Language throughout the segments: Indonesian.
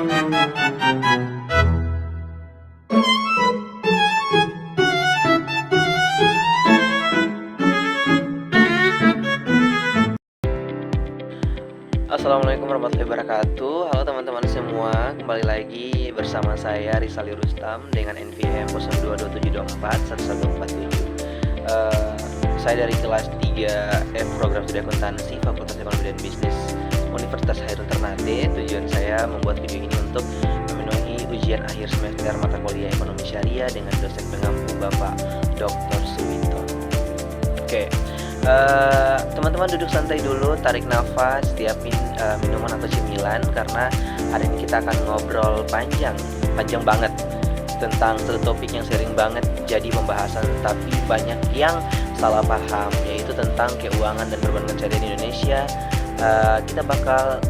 Assalamualaikum warahmatullahi wabarakatuh. Halo teman-teman semua, kembali lagi bersama saya Rizali Rustam dengan NPM 0227241147. Saya dari kelas 3 Program Studi Akuntansi Fakultas Ekonomi dan Bisnis Universitas Hairul Ternate. Tujuan saya membuat video ini untuk memenuhi ujian akhir semester mata kuliah Ekonomi Syariah dengan dosen pengampu Bapak Dr. Suwito. Oke. Teman-teman duduk santai dulu, tarik nafas, siapin minuman atau cemilan, karena hari ini kita akan ngobrol panjang banget tentang satu topik yang sering banget jadi pembahasan tapi banyak yang salah paham, yaitu tentang keuangan dan perbankan syariah di Indonesia. Kita bakal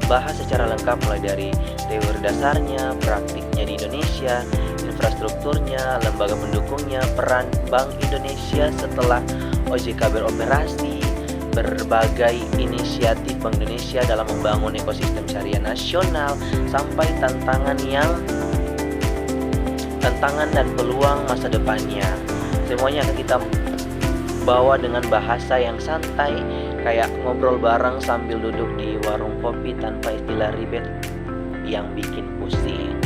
bahas secara lengkap mulai dari teori dasarnya, praktiknya di Indonesia, infrastrukturnya, lembaga pendukungnya, peran Bank Indonesia setelah OJK beroperasi, berbagai inisiatif Bank Indonesia dalam membangun ekosistem syariah nasional, sampai tantangan dan peluang masa depannya. Semuanya akan kita bawa dengan bahasa yang santai, kayak ngobrol bareng sambil duduk di warung kopi tanpa istilah ribet yang bikin pusing.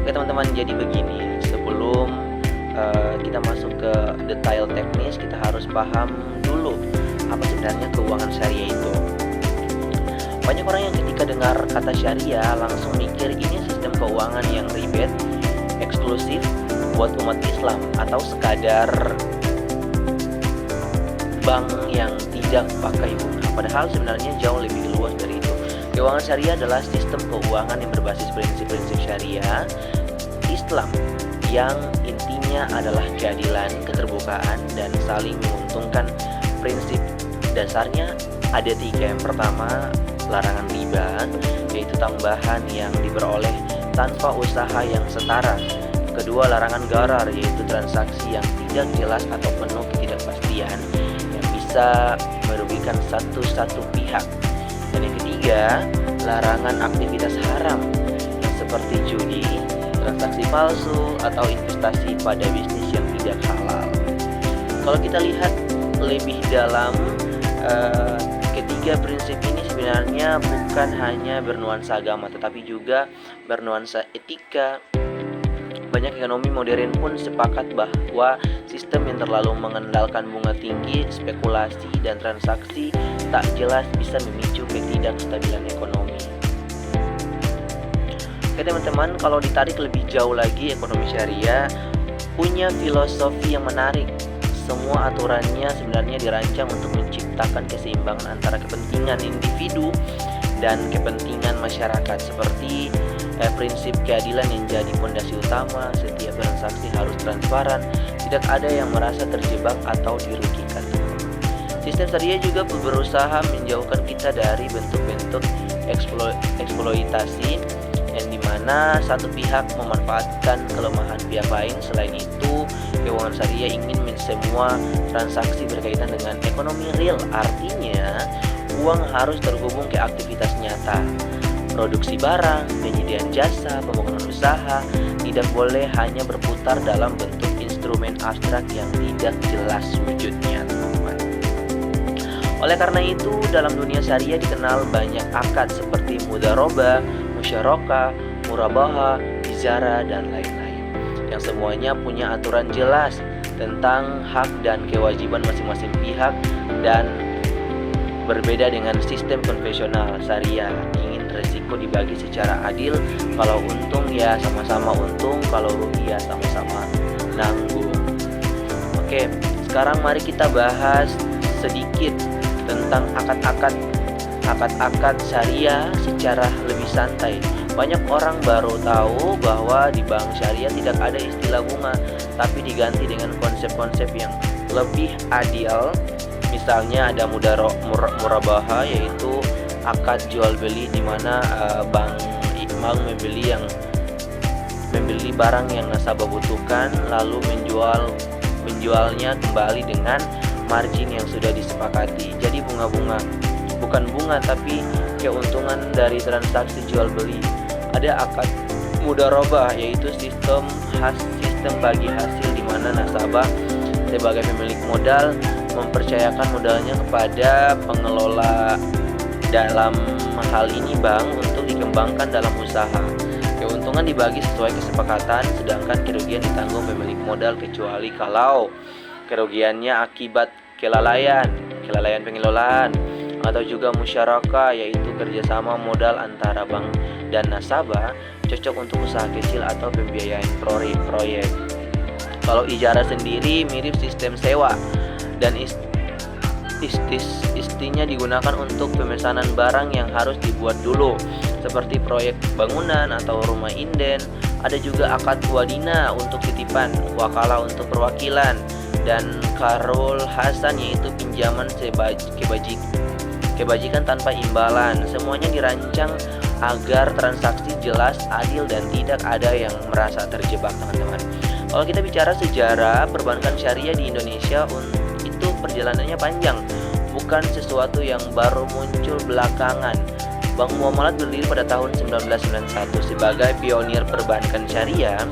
Oke teman-teman, jadi begini, sebelum kita masuk ke detail teknis, kita harus paham dulu apa sebenarnya keuangan syariah itu. Banyak orang yang ketika dengar kata syariah langsung mikir ini sistem keuangan yang ribet, eksklusif buat umat Islam, atau sekadar bank yang tidak pakai bunga. Padahal sebenarnya jauh lebih luas dari itu. Keuangan syariah adalah sistem keuangan yang berbasis prinsip-prinsip syariah Islam yang intinya adalah keadilan, keterbukaan, dan saling menguntungkan. Prinsip dasarnya ada 3. Yang pertama, larangan riba, yaitu tambahan yang diperoleh tanpa usaha yang setara. Kedua, larangan gharar, yaitu transaksi yang tidak jelas atau penuh ketidakpastian yang bisa merugikan satu pihak. Dan yang ketiga, larangan aktivitas haram seperti judi, transaksi palsu, atau investasi pada bisnis yang tidak halal. Kalau kita lihat lebih dalam, ketiga prinsip ini sebenarnya bukan hanya bernuansa agama, tetapi juga bernuansa etika. Banyak ekonomi modern pun sepakat bahwa sistem yang terlalu mengandalkan bunga tinggi, spekulasi, dan transaksi tak jelas bisa memicu ketidakstabilan ekonomi. Oke teman-teman, kalau ditarik lebih jauh lagi, ekonomi syariah punya filosofi yang menarik. Semua aturannya sebenarnya dirancang untuk menciptakan keseimbangan antara kepentingan individu dan kepentingan masyarakat, seperti prinsip keadilan yang jadi fondasi utama. Setiap transaksi harus transparan, tidak ada yang merasa terjebak atau dirugikan. Sistem syariah juga berusaha menjauhkan kita dari bentuk-bentuk eksploitasi yang dimana satu pihak memanfaatkan kelemahan pihak lain. Selain itu, keuangan syariah ingin semua transaksi berkaitan dengan ekonomi real, artinya uang harus terhubung ke aktivitas nyata. Produksi barang, penyediaan jasa, pembangunan usaha tidak boleh hanya berputar dalam bentuk instrumen abstrak yang tidak jelas wujudnya, teman-teman. Oleh karena itu, dalam dunia syariah dikenal banyak akad seperti mudharabah, musyarakah, murabaha, ijara, dan lain-lain, yang semuanya punya aturan jelas tentang hak dan kewajiban masing-masing pihak, dan berbeda dengan sistem konvensional. Syariah ingin resiko dibagi secara adil. Kalau untung ya sama-sama untung, kalau rugi ya sama-sama nanggung. Oke, sekarang mari kita bahas sedikit tentang akad-akad syariah secara lebih santai. Banyak orang baru tahu bahwa di bank syariah tidak ada istilah bunga, tapi diganti dengan konsep-konsep yang lebih adil. Misalnya ada murabaha, yaitu akad jual beli, di mana bank membeli barang yang nasabah butuhkan lalu menjualnya kembali dengan margin yang sudah disepakati. Jadi bukan bunga tapi keuntungan dari transaksi jual beli. Ada akad mudharabah, yaitu sistem bagi hasil di mana nasabah sebagai pemilik modal mempercayakan modalnya kepada pengelola, dalam hal ini bank, untuk dikembangkan dalam usaha. Keuntungan dibagi sesuai kesepakatan, sedangkan kerugian ditanggung pemilik modal kecuali kalau kerugiannya akibat kelalaian pengelolaan, atau juga musyarakah, yaitu kerjasama modal antara bank dan nasabah, cocok untuk usaha kecil atau pembiayaan proyek. Kalau ijarah sendiri mirip sistem sewa dan istinya digunakan untuk pemesanan barang yang harus dibuat dulu, seperti proyek bangunan atau rumah inden. Ada juga akad wadina untuk titipan, wakalah untuk perwakilan, dan karul hasan, yaitu pinjaman kebajikan tanpa imbalan. Semuanya dirancang agar transaksi jelas, adil, dan tidak ada yang merasa terjebak, teman-teman. Kalau kita bicara sejarah perbankan syariah di Indonesia, itu perjalanannya panjang, bukan sesuatu yang baru muncul belakangan. Bank Muamalat berdiri pada tahun 1991 sebagai pionir perbankan syariah.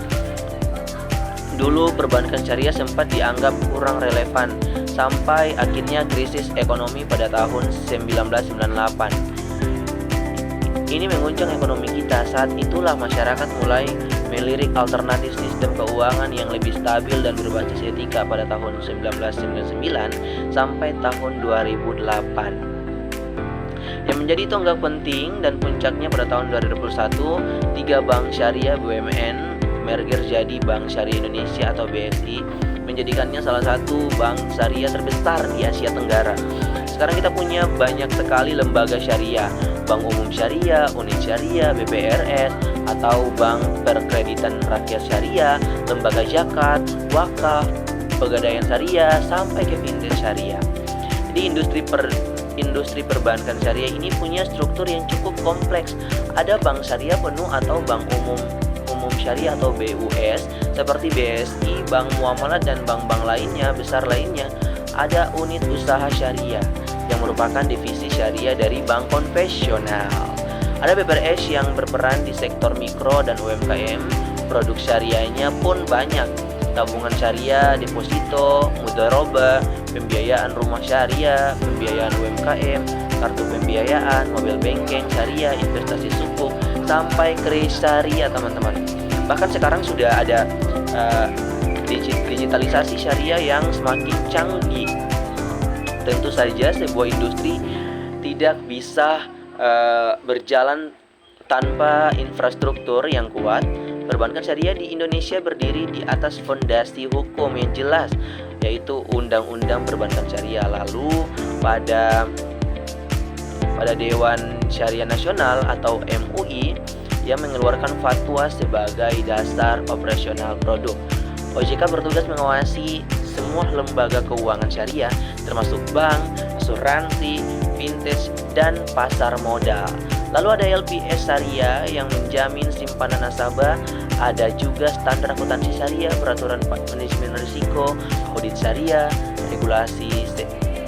Dulu perbankan syariah sempat dianggap kurang relevan sampai akhirnya krisis ekonomi pada tahun 1998. Ini mengguncang ekonomi kita. Saat itulah masyarakat mulai melirik alternatif sistem keuangan yang lebih stabil dan berbasis etika pada tahun 1999 sampai tahun 2008. Yang menjadi tonggak penting dan puncaknya pada tahun 2021, 3 bank syariah BUMN merger jadi Bank Syariah Indonesia atau BSI, menjadikannya salah satu bank syariah terbesar di Asia Tenggara. Sekarang kita punya banyak sekali lembaga syariah, Bank Umum Syariah, Unit Syariah, BPRS, atau Bank Perkreditan Rakyat Syariah, Lembaga Zakat, Wakaf, Pegadaian Syariah, sampai ke Fintech Syariah. Jadi industri perbankan syariah ini punya struktur yang cukup kompleks. Ada bank syariah penuh atau bank umum syariah atau BUS seperti BSI, Bank Muamalat, dan bank-bank lainnya besar lainnya. Ada unit usaha syariah yang merupakan divisi syariah dari bank konvensional. Ada BPRS yang berperan di sektor mikro dan UMKM. Produk syariahnya pun banyak: tabungan syariah, deposito, mudharabah, pembiayaan rumah syariah, pembiayaan UMKM, kartu pembiayaan, mobile banking syariah, investasi sukuk, sampai kris syariah, teman-teman. Bahkan sekarang sudah ada digitalisasi syariah yang semakin canggih. Tentu saja sebuah industri tidak bisa berjalan tanpa infrastruktur yang kuat. Perbankan syariah di Indonesia berdiri di atas fondasi hukum yang jelas, yaitu Undang-Undang Perbankan Syariah. Lalu pada Dewan Syariah Nasional atau MUI yang mengeluarkan fatwa sebagai dasar operasional produk. OJK bertugas mengawasi semua lembaga keuangan syariah, termasuk bank, asuransi, fintech, dan pasar modal. Lalu ada LPS syariah yang menjamin simpanan nasabah. Ada juga standar akuntansi syariah, peraturan manajemen risiko, audit syariah, regulasi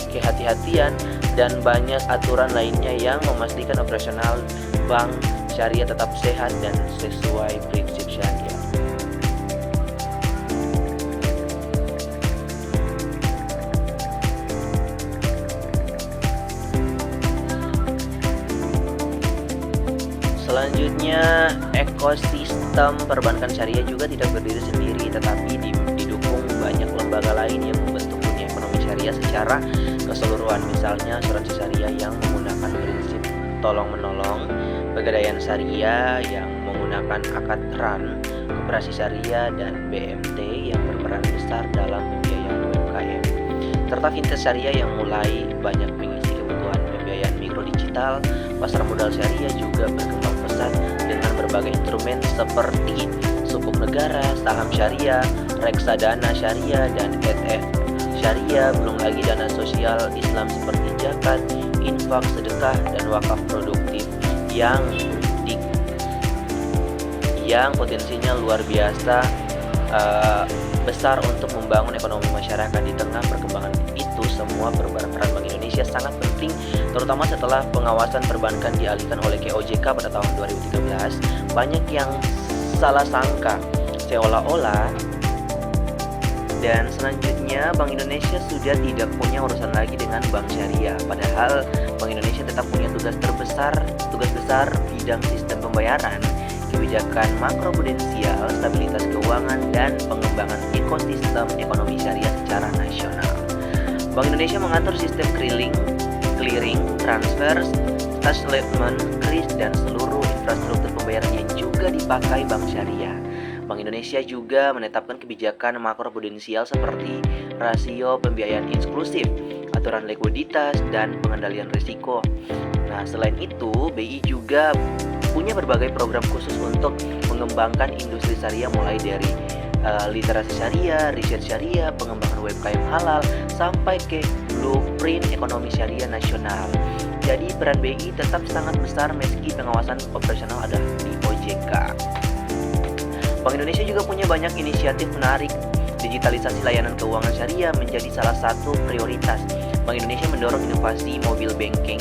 kehati-hatian, dan banyak aturan lainnya yang memastikan operasional bank syariah tetap sehat dan sesuai prinsip syariah. Selanjutnya, ekosistem perbankan syariah juga tidak berdiri sendiri, tetapi didukung banyak lembaga lain yang membentuk dunia ekonomi syariah secara keseluruhan. Misalnya asuransi syariah yang menggunakan prinsip tolong-menolong, Pegadaian Syariah yang menggunakan akad RAN, Koperasi Syariah, dan BMT yang berperan besar dalam pembiayaan UMKM, serta Fintech Syariah yang mulai banyak mengisi kebutuhan pembiayaan mikro digital. Pasar modal syariah juga berkembang pesat dengan berbagai instrumen seperti sukuk negara, saham syariah, reksadana syariah, dan ETF syariah. Belum lagi dana sosial Islam seperti zakat, infak, sedekah, dan wakaf produktif yang potensinya luar biasa besar untuk membangun ekonomi masyarakat. Di tengah perkembangan itu semua, peran Bank Indonesia sangat penting, terutama setelah pengawasan perbankan dialihkan oleh OJK pada tahun 2013. banyak yang salah sangka seolah-olah. Dan selanjutnya, Bank Indonesia sudah tidak punya urusan lagi dengan bank syariah. Padahal Bank Indonesia tetap punya tugas besar bidang sistem pembayaran, kebijakan makroprudensial, stabilitas keuangan, dan pengembangan ekosistem ekonomi syariah secara nasional. Bank Indonesia mengatur sistem clearing, transfer, settlement, kris, dan seluruh infrastruktur pembayaran yang juga dipakai bank syariah. Bank Indonesia juga menetapkan kebijakan makroprudensial seperti rasio pembiayaan inklusif, aturan likuiditas, dan pengendalian risiko. Nah, selain itu, BI juga punya berbagai program khusus untuk mengembangkan industri syariah, mulai dari literasi syariah, riset syariah, pengembangan UMKM halal, sampai ke blueprint ekonomi syariah nasional. Jadi peran BI tetap sangat besar meski pengawasan operasional ada di OJK. Bank Indonesia juga punya banyak inisiatif menarik. Digitalisasi layanan keuangan syariah menjadi salah satu prioritas. Bank Indonesia mendorong inovasi mobile banking,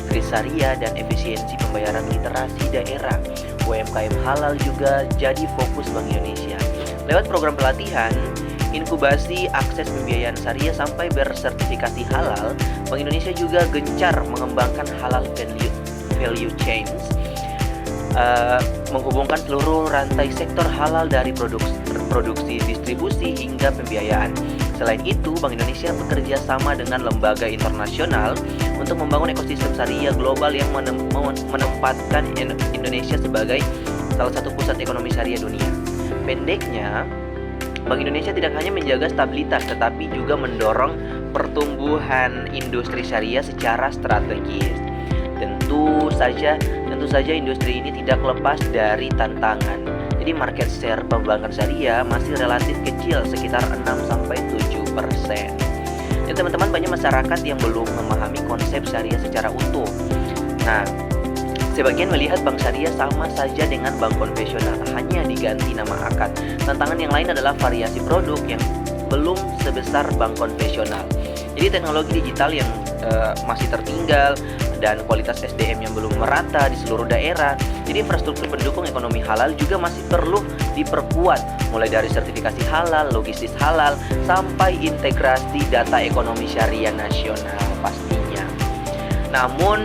kris syariah, dan efisiensi pembayaran literasi daerah. UMKM halal juga jadi fokus Bank Indonesia. Lewat program pelatihan, inkubasi akses pembiayaan syariah sampai bersertifikasi halal, Bank Indonesia juga gencar mengembangkan halal value chains, menghubungkan seluruh rantai sektor halal dari produksi, distribusi, hingga pembiayaan. Selain itu, Bank Indonesia bekerja sama dengan lembaga internasional untuk membangun ekosistem syariah global yang menempatkan Indonesia sebagai salah satu pusat ekonomi syariah dunia. Pendeknya, Bank Indonesia tidak hanya menjaga stabilitas, tetapi juga mendorong pertumbuhan industri syariah secara strategis. Tentu saja industri ini tidak lepas dari tantangan. Jadi market share perbankan syariah masih relatif kecil, sekitar 6-7%. Dan teman-teman, banyak masyarakat yang belum memahami konsep syariah secara utuh. Nah, sebagian melihat bank syariah sama saja dengan bank konvensional, hanya diganti nama akad. Tantangan yang lain adalah variasi produk yang belum sebesar bank konvensional. Jadi teknologi digital yang masih tertinggal, dan kualitas SDM yang belum merata di seluruh daerah. Jadi infrastruktur pendukung ekonomi halal juga masih perlu diperkuat, mulai dari sertifikasi halal, logistik halal, sampai integrasi data ekonomi syariah nasional pastinya. Namun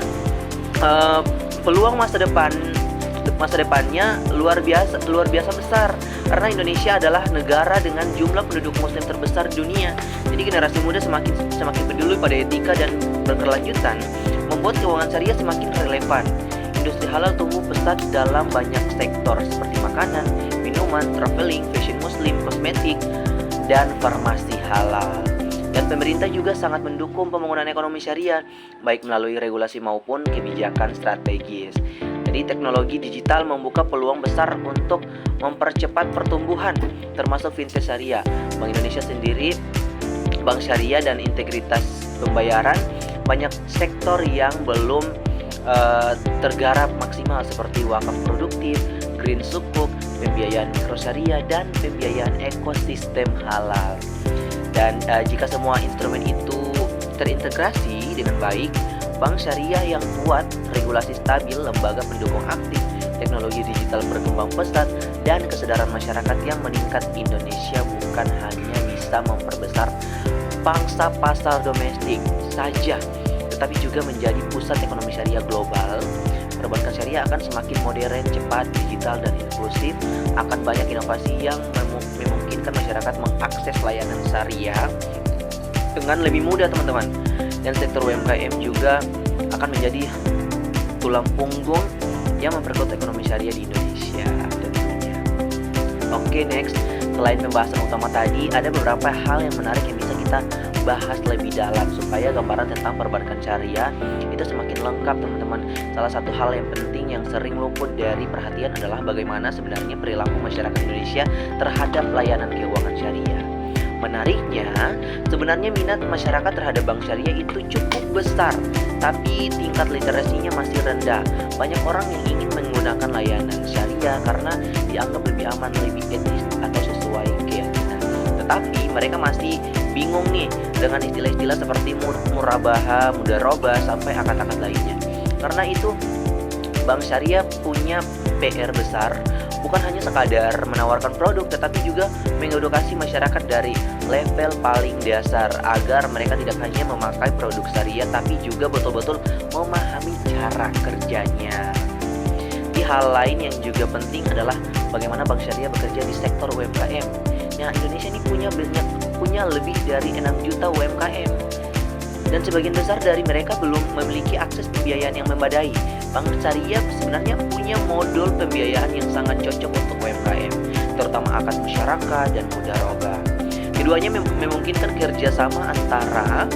peluang masa depannya luar biasa besar, karena Indonesia adalah negara dengan jumlah penduduk muslim terbesar di dunia. Jadi generasi muda semakin peduli pada etika dan berkelanjutan, membuat keuangan syariah semakin relevan. Industri halal tumbuh pesat dalam banyak sektor seperti makanan, minuman, traveling, fashion muslim, kosmetik, dan farmasi halal. Dan pemerintah juga sangat mendukung pembangunan ekonomi syariah, baik melalui regulasi maupun kebijakan strategis. Jadi teknologi digital membuka peluang besar untuk mempercepat pertumbuhan, termasuk fintech syariah. Bank Indonesia sendiri, bank syariah dan integritas pembayaran, banyak sektor yang belum tergarap maksimal seperti wakaf produktif, green sukuk, pembiayaan mikro syariah, dan pembiayaan ekosistem halal. Dan jika semua instrumen itu terintegrasi dengan baik, bank syariah yang kuat, regulasi stabil, lembaga pendukung aktif, teknologi digital berkembang pesat, dan kesadaran masyarakat yang meningkat, Indonesia bukan hanya bisa memperbesar pangsa pasar domestik saja, tetapi juga menjadi pusat ekonomi syariah global. Perbankan syariah akan semakin modern, cepat, digital, dan inklusif. Akan banyak inovasi yang memungkinkan masyarakat mengakses layanan syariah dengan lebih mudah, teman-teman. Dan sektor UMKM juga akan menjadi tulang punggung yang memperkuat ekonomi syariah di Indonesia tentunya. Oke, next. Selain pembahasan utama tadi, ada beberapa hal yang menarik yang bisa kita bahas lebih dalam supaya gambaran tentang perbankan syariah itu semakin lengkap, teman-teman. Salah satu hal yang penting yang sering luput dari perhatian adalah bagaimana sebenarnya perilaku masyarakat Indonesia terhadap layanan keuangan syariah. Menariknya, sebenarnya minat masyarakat terhadap bank syariah itu cukup besar, tapi tingkat literasinya masih rendah. Banyak orang yang ingin menggunakan layanan syariah karena dianggap lebih aman, lebih etis, atau sesuai keyakinan. Tetapi mereka masih bingung nih dengan istilah-istilah seperti murabaha, mudarobah, sampai akad-akad lainnya. Karena itu, bank syariah punya PR besar bukan hanya sekadar menawarkan produk, tetapi juga mengedukasi masyarakat dari level paling dasar agar mereka tidak hanya memakai produk syariah tapi juga betul-betul memahami cara kerjanya. Di hal lain yang juga penting adalah bagaimana Bank Syariah bekerja di sektor UMKM. Nah, Indonesia ini punya lebih dari 6 juta UMKM. Dan sebagian besar dari mereka belum memiliki akses pembiayaan yang memadai. Bank Syariah sebenarnya punya modul pembiayaan yang sangat cocok untuk UMKM, terutama akad musyarakah dan mudharabah. Keduanya memungkinkan kerjasama antara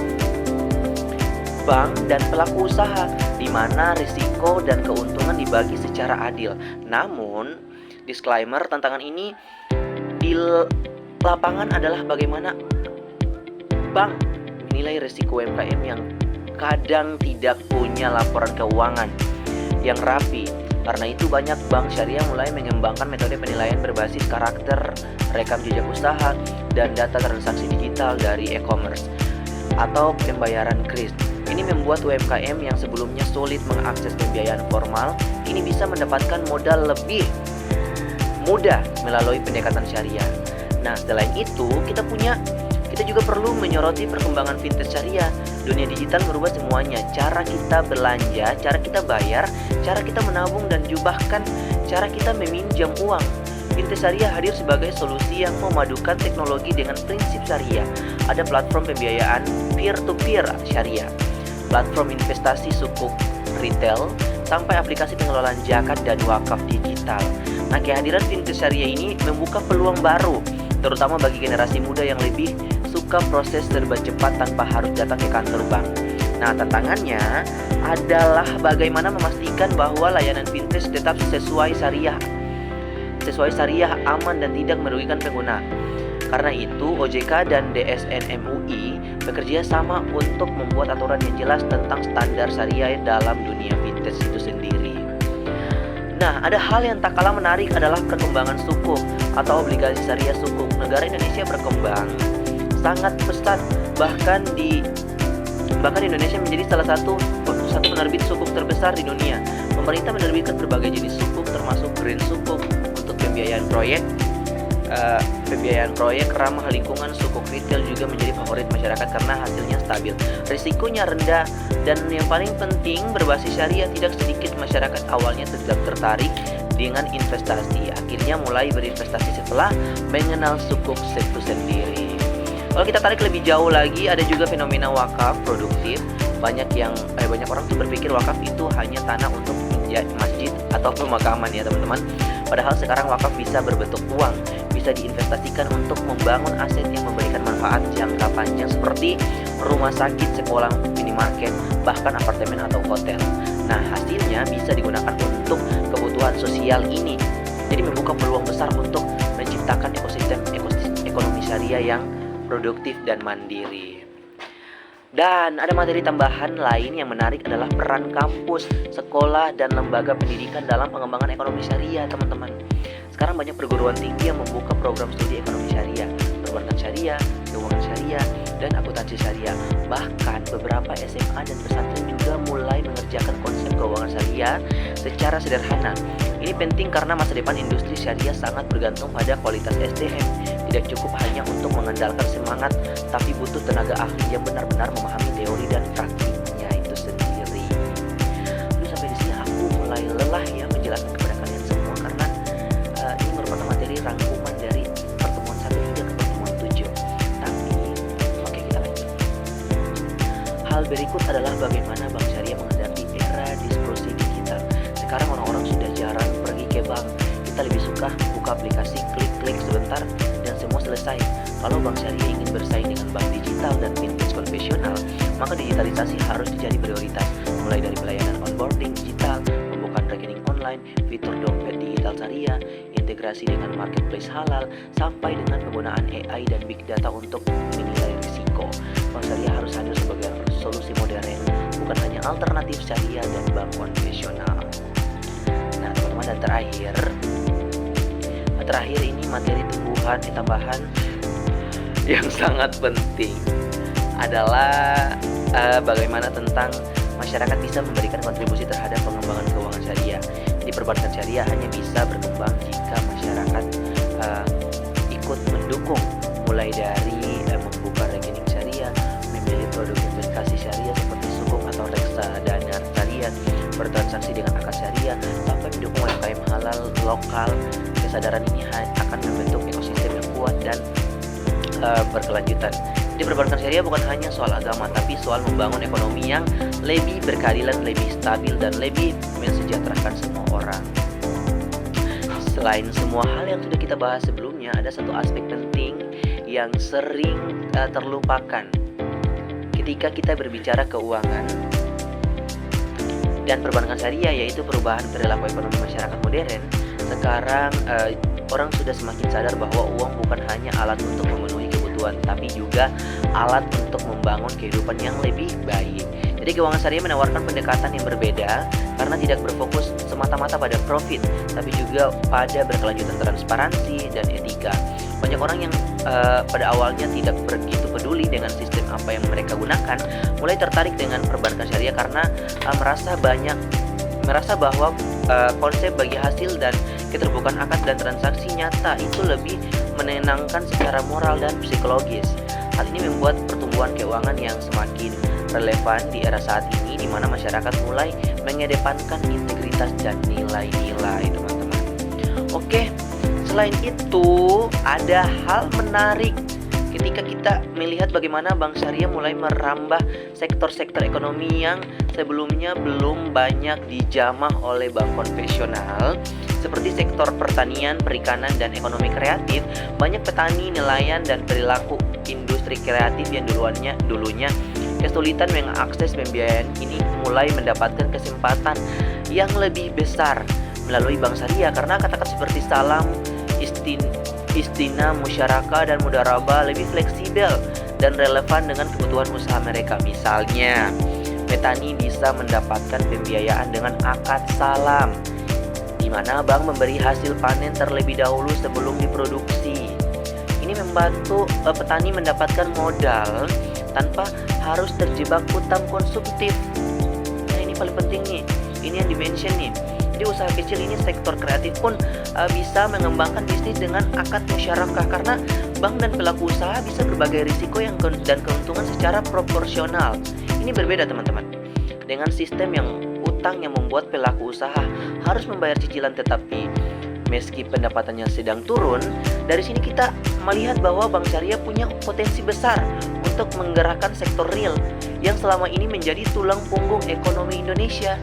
bank dan pelaku usaha, di mana risiko dan keuntungan dibagi secara adil. Namun, disclaimer, tantangan ini di lapangan adalah bagaimana bank menilai risiko UMKM yang kadang tidak punya laporan keuangan yang rapi. Karena itu banyak bank syariah mulai mengembangkan metode penilaian berbasis karakter, rekam jejak usaha, dan data transaksi digital dari e-commerce atau pembayaran kris. Ini membuat UMKM yang sebelumnya sulit mengakses pembiayaan formal kini bisa mendapatkan modal lebih mudah melalui pendekatan syariah. Nah, selain itu kita juga perlu menyoroti perkembangan fintech syariah. Dunia digital merubah semuanya, cara kita belanja, cara kita bayar, cara kita menabung, dan juga bahkan cara kita meminjam uang. Fintech syariah hadir sebagai solusi yang memadukan teknologi dengan prinsip syariah. Ada platform pembiayaan peer-to-peer syariah, platform investasi sukuk retail, sampai aplikasi pengelolaan zakat dan wakaf digital. Nah, kehadiran fintech syariah ini membuka peluang baru, terutama bagi generasi muda yang lebih suka proses serba cepat tanpa harus datang ke kantor bank. Nah, tantangannya adalah bagaimana memastikan bahwa layanan fintech tetap sesuai syariah, aman dan tidak merugikan pengguna. Karena itu, OJK dan DSN MUI bekerja sama untuk membuat aturan yang jelas tentang standar syariah dalam dunia fintech itu sendiri. Nah, ada hal yang tak kalah menarik adalah perkembangan sukuk atau obligasi syariah sukuk. Negara Indonesia berkembang sangat pesat, bahkan Indonesia menjadi salah satu penerbit sukuk terbesar di dunia. Pemerintah menerbitkan berbagai jenis sukuk termasuk green sukuk untuk pembiayaan proyek ramah lingkungan. Sukuk retail juga menjadi favorit masyarakat karena hasilnya stabil, risikonya rendah, dan yang paling penting berbasis syariah. Tidak sedikit masyarakat awalnya tidak tertarik dengan investasi, akhirnya mulai berinvestasi setelah mengenal sukuk itu sendiri. Kalau kita tarik lebih jauh lagi, ada juga fenomena wakaf produktif. Banyak orang tuh berpikir wakaf itu hanya tanah untuk masjid atau pemakaman ya teman-teman. Padahal sekarang wakaf bisa berbentuk uang, bisa diinvestasikan untuk membangun aset yang memberikan manfaat jangka panjang seperti rumah sakit, sekolah, minimarket, bahkan apartemen atau hotel. Nah, hasilnya bisa digunakan untuk kebutuhan sosial ini. Jadi membuka peluang besar untuk menciptakan ekosistem ekonomi syariah yang produktif dan mandiri. Dan ada materi tambahan lain yang menarik adalah peran kampus, sekolah, dan lembaga pendidikan dalam pengembangan ekonomi syariah, teman-teman. Sekarang banyak perguruan tinggi yang membuka program studi ekonomi syariah, perbankan syariah, keuangan syariah, dan akuntansi syariah. Bahkan beberapa SMA dan pesantren juga mulai mengerjakan konsep keuangan syariah secara sederhana. Ini penting karena masa depan industri syariah sangat bergantung pada kualitas SDM. Tidak cukup hanya untuk mengandalkan semangat, tapi butuh tenaga ahli yang benar-benar memahami teori dan praktiknya itu sendiri. Sampai di sini aku mulai lelah ya menjelaskan kepada kalian semua karena ini merupakan materi rangkuman dari pertemuan 1 hingga ke pertemuan 7. Tapi oke, kita lanjut. Hal berikut adalah bagaimana Bank Syariah menghadapi era diskusi digital. Sekarang orang-orang sudah jarang pergi ke bank. Kita lebih suka buka aplikasi, klik-klik sebentar, dan semua selesai. Kalau Bank Syariah ingin bersaing dengan bank digital dan fintech konvensional, maka digitalisasi harus menjadi prioritas. Mulai dari pelayanan onboarding digital, pembukaan rekening online, fitur dompet digital syariah, integrasi dengan marketplace halal, sampai dengan penggunaan AI dan big data untuk menilai risiko. Bank Syariah harus hadir sebagai solusi modern, bukan hanya alternatif syariah dan bank konvensional. Nah, teman-teman, dan terakhir ini materi tambahan yang sangat penting adalah bagaimana tentang masyarakat bisa memberikan kontribusi terhadap pengembangan keuangan syariah. Jadi perbankan syariah hanya bisa berkembang jika masyarakat ikut mendukung, mulai dari membuka rekening syariah, memilih produk investasi syariah seperti sukuk atau reksadana syariah, bertransaksi dengan akad syariah, sampai mendukung UMKM halal lokal. Kesadaran ini akan membentuk ekosistem yang kuat dan berkelanjutan. Jadi perbankan syariah bukan hanya soal agama, tapi soal membangun ekonomi yang lebih berkeadilan, lebih stabil, dan lebih mensejahterakan semua orang. Selain semua hal yang sudah kita bahas sebelumnya, ada satu aspek penting yang sering terlupakan ketika kita berbicara keuangan dan perbankan syariah, yaitu perubahan perilaku ekonomi masyarakat modern. Sekarang orang sudah semakin sadar bahwa uang bukan hanya alat untuk memenuhi kebutuhan, tapi juga alat untuk membangun kehidupan yang lebih baik. Jadi keuangan syariah menawarkan pendekatan yang berbeda karena tidak berfokus semata-mata pada profit, tapi juga pada berkelanjutan, transparansi, dan etika. Banyak orang yang pada awalnya tidak begitu peduli dengan sistem apa yang mereka gunakan, mulai tertarik dengan perbankan syariah karena merasa bahwa konsep bagi hasil dan keterbukaan akad dan transaksi nyata itu lebih menenangkan secara moral dan psikologis. Hal ini membuat pertumbuhan keuangan yang semakin relevan di era saat ini, di mana masyarakat mulai mengedepankan integritas dan nilai-nilai, teman-teman. Oke, selain itu ada hal menarik ketika kita melihat bagaimana bank syariah mulai merambah sektor-sektor ekonomi yang sebelumnya belum banyak dijamah oleh bank konvensional, seperti sektor pertanian, perikanan, dan ekonomi kreatif. Banyak petani, nelayan, dan perilaku industri kreatif yang dulunya kesulitan mengakses pembiayaan ini mulai mendapatkan kesempatan yang lebih besar melalui bank syariah, karena kata-kata seperti salam, istina, musyarakah, dan mudarabah lebih fleksibel dan relevan dengan kebutuhan usaha mereka. Misalnya, petani bisa mendapatkan pembiayaan dengan akad salam, di mana bank memberi hasil panen terlebih dahulu sebelum diproduksi. Ini membantu petani mendapatkan modal tanpa harus terjebak utang konsumtif. Nah, ini paling penting nih. Ini yang dimention nih. Jadi usaha kecil ini, sektor kreatif pun bisa mengembangkan bisnis dengan akad musyarakah, karena bank dan pelaku usaha bisa berbagai risiko dan keuntungan secara proporsional. Ini berbeda, teman-teman, dengan sistem yang utang yang membuat pelaku usaha harus membayar cicilan, tetapi meski pendapatannya sedang turun. Dari sini kita melihat bahwa bank syariah punya potensi besar untuk menggerakkan sektor real yang selama ini menjadi tulang punggung ekonomi Indonesia.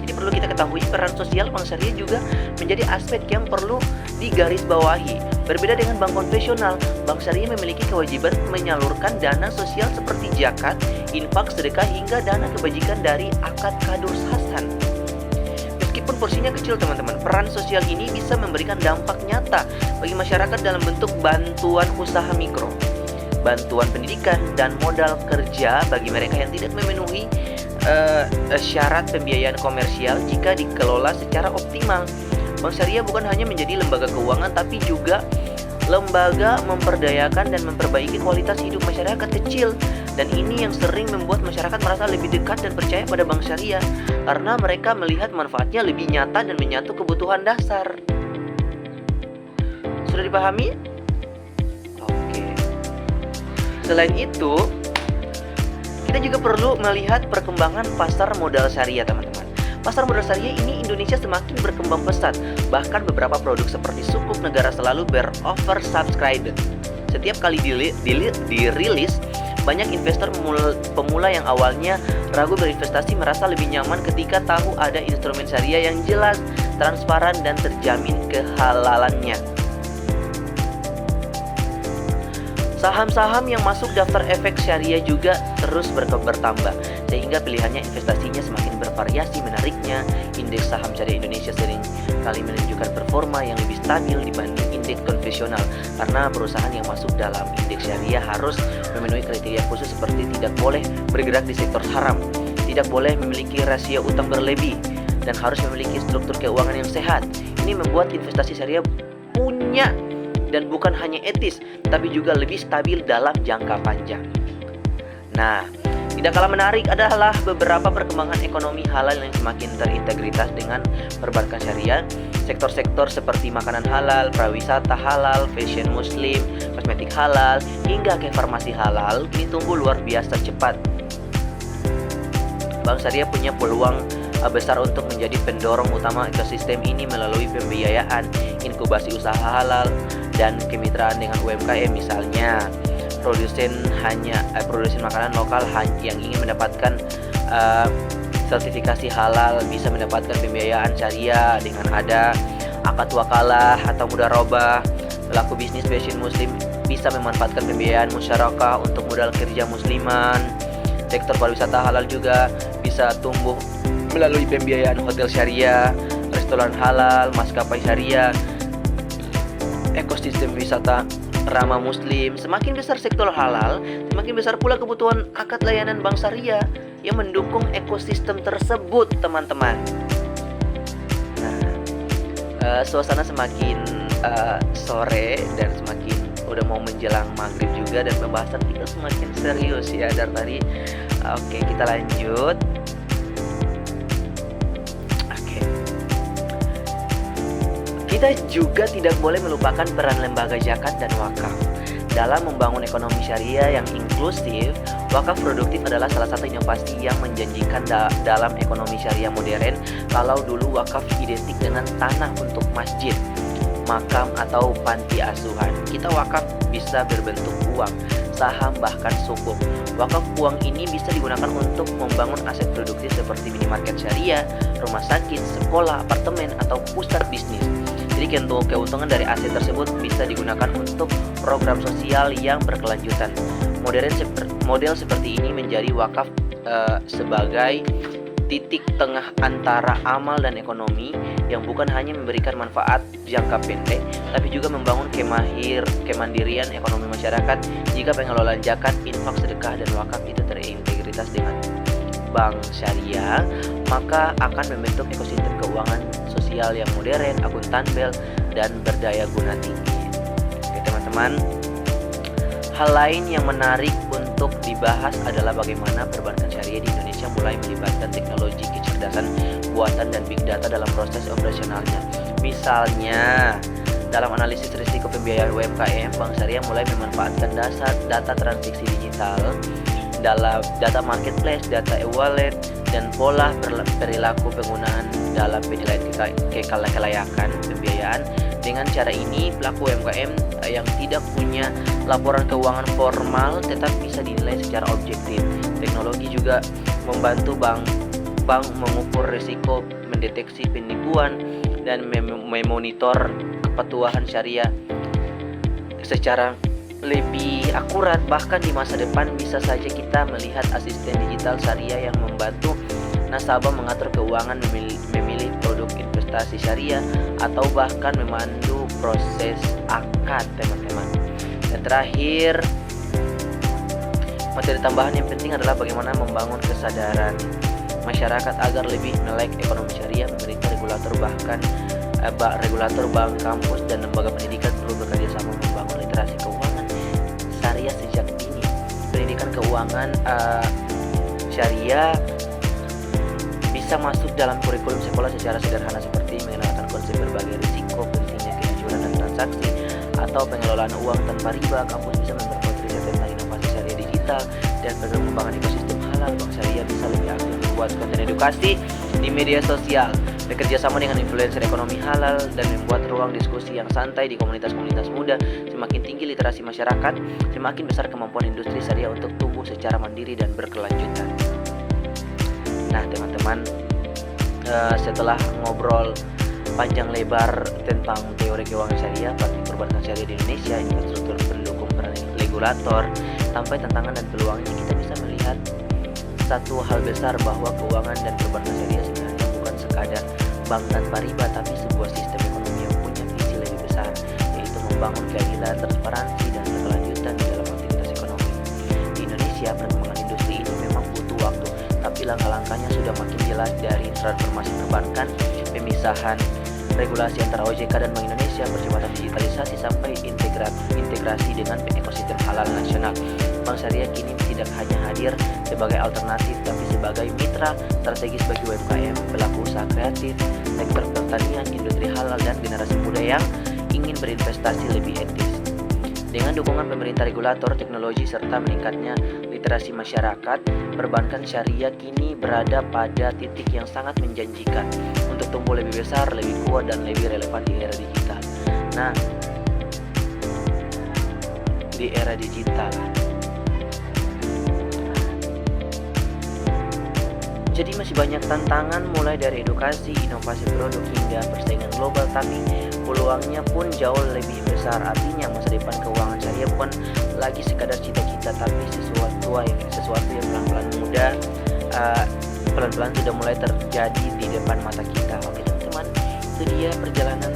Jadi perlu kita ketahui, peran sosial bank syariah juga menjadi aspek yang perlu digarisbawahi. Berbeda dengan bank konvensional, bank syariah memiliki kewajiban menyalurkan dana sosial seperti zakat, infak, sedekah, hingga dana kebajikan dari akad kadus hasan. Meskipun porsinya kecil, teman-teman, peran sosial ini bisa memberikan dampak nyata bagi masyarakat dalam bentuk bantuan usaha mikro, bantuan pendidikan, dan modal kerja bagi mereka yang tidak memenuhi syarat pembiayaan komersial jika dikelola secara optimal. Bank syariah bukan hanya menjadi lembaga keuangan, tapi juga lembaga memperdayakan dan memperbaiki kualitas hidup masyarakat kecil. Dan ini yang sering membuat masyarakat merasa lebih dekat dan percaya pada bank syariah, karena mereka melihat manfaatnya lebih nyata dan menyatu kebutuhan dasar. Sudah dipahami? Oke. Selain itu, kita juga perlu melihat perkembangan pasar modal syariah, teman-teman. Pasar modal syariah ini Indonesia semakin berkembang pesat. Bahkan beberapa produk seperti sukuk negara selalu beroversubscribed. Setiap kali dirilis, banyak investor pemula yang awalnya ragu berinvestasi merasa lebih nyaman ketika tahu ada instrumen syariah yang jelas, transparan, dan terjamin kehalalannya. Saham-saham yang masuk daftar efek syariah juga terus bertambah, sehingga pilihannya investasinya semakin bervariasi. Menariknya, indeks saham syariah Indonesia sering kali menunjukkan performa yang lebih stabil dibanding indeks konvensional, karena perusahaan yang masuk dalam indeks syariah harus memenuhi kriteria khusus seperti tidak boleh bergerak di sektor haram, tidak boleh memiliki rasio utang berlebih, dan harus memiliki struktur keuangan yang sehat. Ini membuat investasi syariah punya dan bukan hanya etis, tapi juga lebih stabil dalam jangka panjang. Nah, di Tidak kalah menarik adalah beberapa perkembangan ekonomi halal yang semakin terintegritas dengan perbankan syariah. Sektor-sektor seperti makanan halal, pariwisata halal, fashion muslim, kosmetik halal, hingga ke farmasi halal kini tumbuh luar biasa cepat. Bank Syariah punya peluang besar untuk menjadi pendorong utama ekosistem ini melalui pembiayaan, inkubasi usaha halal, dan kemitraan dengan UMKM. Misalnya produsen makanan lokal yang ingin mendapatkan sertifikasi halal bisa mendapatkan pembiayaan syariah dengan ada akad wakalah atau mudharabah. Pelaku bisnis fashion muslim bisa memanfaatkan pembiayaan musyarakah untuk modal kerja musliman. Sektor pariwisata halal juga bisa tumbuh melalui pembiayaan hotel syariah, restoran halal, maskapai syariah, ekosistem wisata ramah muslim. Semakin besar sektor halal, semakin besar pula kebutuhan akad layanan bank syariah yang mendukung ekosistem tersebut, teman-teman. Suasana semakin sore dan semakin udah mau menjelang maghrib juga, dan pembahasan kita semakin serius ya dari tadi. Oke, kita lanjut. Kita juga tidak boleh melupakan peran lembaga zakat dan wakaf dalam membangun ekonomi syariah yang inklusif. Wakaf produktif adalah salah satu inovasi yang menjanjikan dalam ekonomi syariah modern. Kalau dulu wakaf identik dengan tanah untuk masjid, makam, atau panti asuhan, kita wakaf bisa berbentuk uang, saham, bahkan sukuk. Wakaf uang ini bisa digunakan untuk membangun aset produktif seperti minimarket syariah, rumah sakit, sekolah, apartemen, atau pusat bisnis. Jadi keuntungan dari aset tersebut bisa digunakan untuk program sosial yang berkelanjutan. Model seperti ini menjadi wakaf sebagai titik tengah antara amal dan ekonomi, yang bukan hanya memberikan manfaat jangka pendek, tapi juga membangun kemandirian ekonomi masyarakat. Jika pengelolaan zakat, infak, sedekah, dan wakaf itu terintegritas dengan bank syariah, maka akan membentuk ekosistem keuangan sosial yang modern, akuntabel, dan berdaya guna tinggi. Oke teman-teman, hal lain yang menarik untuk dibahas adalah bagaimana perbankan syariah di Indonesia mulai melibatkan teknologi kecerdasan buatan dan big data dalam proses operasionalnya. Misalnya, dalam analisis risiko pembiayaan UMKM, Bank Syariah mulai memanfaatkan data transaksi digital, dalam data marketplace, data e-wallet, dan pola perilaku penggunaan dalam penilaian kelayakan pembiayaan. Dengan cara ini, pelaku UMKM yang tidak punya laporan keuangan formal tetap bisa dinilai secara objektif. Teknologi juga membantu bank mengukur risiko, mendeteksi penipuan, dan memonitor kepatuhan syariah secara lebih akurat. Bahkan di masa depan bisa saja kita melihat asisten digital syariah yang membantu nasabah mengatur keuangan, memilih produk investasi syariah, atau bahkan memandu proses akad, teman-teman. Dan terakhir, materi tambahan yang penting adalah bagaimana membangun kesadaran masyarakat agar lebih melek ekonomi syariah. Pemerintah, regulator, bank, kampus, dan lembaga pendidikan perlu bekerja sama membangun literasi keuangan syariah sejak dini. Pendidikan keuangan syariah bisa masuk dalam kurikulum sekolah secara sederhana, seperti mengenalkan konsep berbagai risiko, pentingnya kejujuran dan transaksi, atau pengelolaan uang tanpa riba. Kampus bisa memperkuat riset tentang inovasi syariah digital dan pengembangan ekosistem halal. Bank Syariah bisa lebih aktif membuat konten edukasi di media sosial, bekerja sama dengan influencer ekonomi halal, dan membuat ruang diskusi yang santai di komunitas-komunitas muda. Semakin tinggi literasi masyarakat, semakin besar kemampuan industri syariah untuk tumbuh secara mandiri dan berkelanjutan. Nah teman-teman, setelah ngobrol panjang lebar tentang teori keuangan syariah, praktik perbankan syariah di Indonesia, infrastruktur pendukung, peran regulator, sampai tantangan dan peluangnya, kita bisa melihat satu hal besar, bahwa keuangan dan perbankan syariah sebenarnya bukan sekadar bank tanpa riba, tapi sebuah sistem ekonomi yang punya visi lebih besar, yaitu membangun keadilan, transparansi, dan berkelanjutan di dalam aktivitas ekonomi. Di Indonesia, perkembangan industri ini memang butuh waktu, tapi langkah-langkahnya sudah makin jelas, dari transformasi perbankan, pemisahan regulasi antara OJK dan Bank Indonesia, percepatan digitalisasi, sampai integrasi dengan ekosistem halal nasional. Bank Syariah kini tidak hanya hadir sebagai alternatif, tapi sebagai mitra strategis bagi UMKM, pelaku usaha kreatif, sektor pertanian, industri halal, dan generasi muda yang ingin berinvestasi lebih etis. Dengan dukungan pemerintah, regulator, teknologi, serta meningkatnya literasi masyarakat, perbankan syariah kini berada pada titik yang sangat menjanjikan untuk tumbuh lebih besar, lebih kuat, dan lebih relevan di era digital. Nah, di era digital, jadi masih banyak tantangan, mulai dari edukasi, inovasi produk, hingga persaingan global, tapi peluangnya pun jauh lebih besar. Artinya masa depan keuangan syariah bukan lagi sekadar cita-cita, tapi sesuatu yang pelan-pelan sudah mulai terjadi di depan mata kita. Oke teman-teman, itu dia perjalanan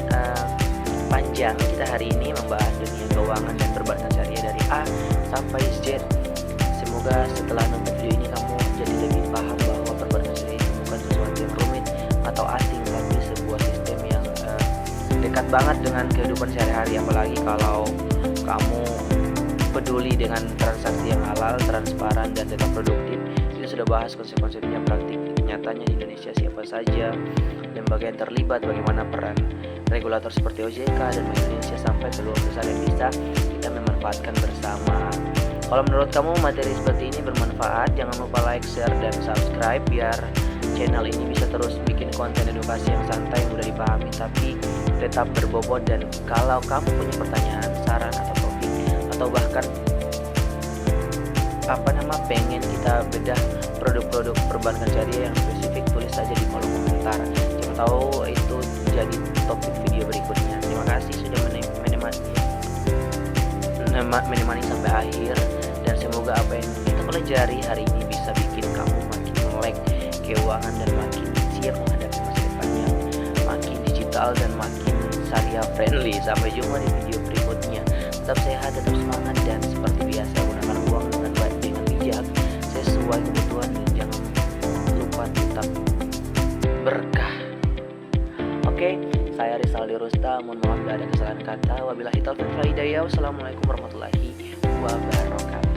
panjang kita hari ini membahas dunia keuangan dan perbankan syariah dari A sampai Z. Semoga setelah nonton video ini kamu jadi lebih paham bahwa perbankan syariah itu bukan sesuatu yang rumit atau asing, tapi sebuah sistem yang dekat banget dengan kehidupan sehari-hari. Apalagi kalau kamu peduli dengan transaksi yang halal, transparan, dan tetap produktif. Kita sudah bahas konsep-konsepnya, praktik nyatanya di Indonesia siapa saja lembaga yang terlibat, bagaimana peran regulator seperti OJK dan Bank Indonesia, sampai peluang besar yang bisa kita memanfaatkan bersama. Kalau menurut kamu materi seperti ini bermanfaat, jangan lupa like, share, dan subscribe biar channel ini bisa terus bikin konten edukasi yang santai, mudah dipahami, tapi tetap berbobot. Dan kalau kamu punya pertanyaan, saran, atau topik, atau bahkan pengen kita bedah produk-produk perbankan syariah yang spesifik, tulis saja di kolom komentar. Siapa tahu itu jadi topik video berikutnya. Terima kasih sudah menemani sampai akhir, dan semoga apa yang kita pelajari hari ini bisa bikin kamu makin melek keuangan dan makin siap menghadapi masa depan yang makin digital dan makin syariah friendly. Sampai jumpa di video berikutnya. Tetap sehat, tetap semangat, dan seperti biasa gunakan uang dengan baik, dengan bijak, sesuai kebutuhan, dan jangan lupa tetap berkah. Oke, saya Rizaldi Rusta, mohon maaf bila ada kesalahan kata. Wabillahi taufiq wal hidayah. Wassalamualaikum warahmatullahi wabarakatuh.